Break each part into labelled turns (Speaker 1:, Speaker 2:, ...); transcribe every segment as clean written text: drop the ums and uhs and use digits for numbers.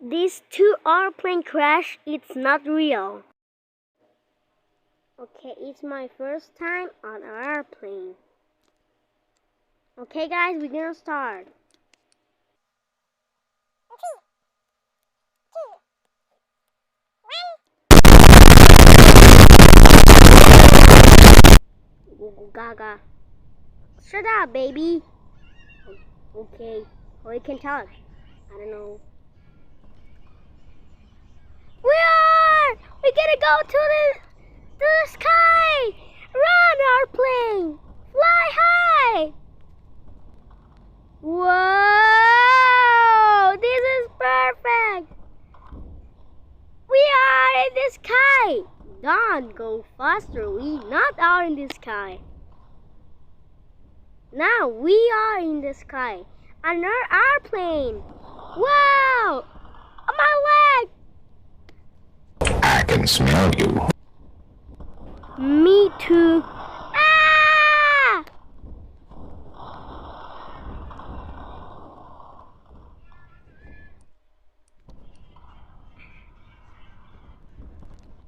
Speaker 1: These two airplane crash, it's not real. Okay, it's my first time on an airplane. Okay guys, we're gonna start. Gaga. Shut up, baby. Okay. Or you can talk. I don't know. We're gonna go to the sky. Run, airplane. Fly high. Whoa! This is perfect. We are in the sky. Don't go faster. We not are in the sky. Now we are in the sky. Another airplane. Wow! My leg.
Speaker 2: I can smell you.
Speaker 1: Me too. Ah!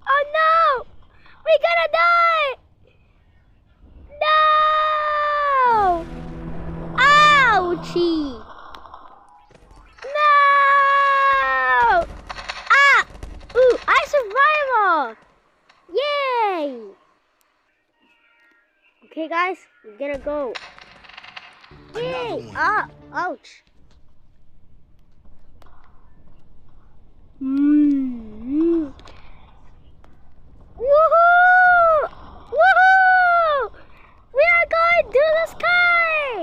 Speaker 1: Oh no! We're gonna die! No! Ouchie! No! Ah! Ooh, I survived! Yay! Okay, guys, we're gonna go. Yay! Ah! Ouch! Mm-hmm. Woohoo! Woohoo! We are going to the sky!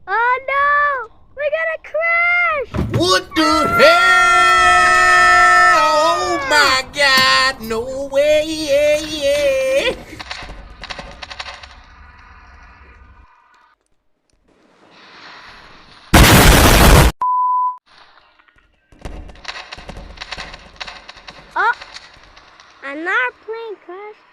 Speaker 1: Oh no! We're gonna crash!
Speaker 2: What the hell? Oh my God! No way!
Speaker 1: Oh! Another plane crashed.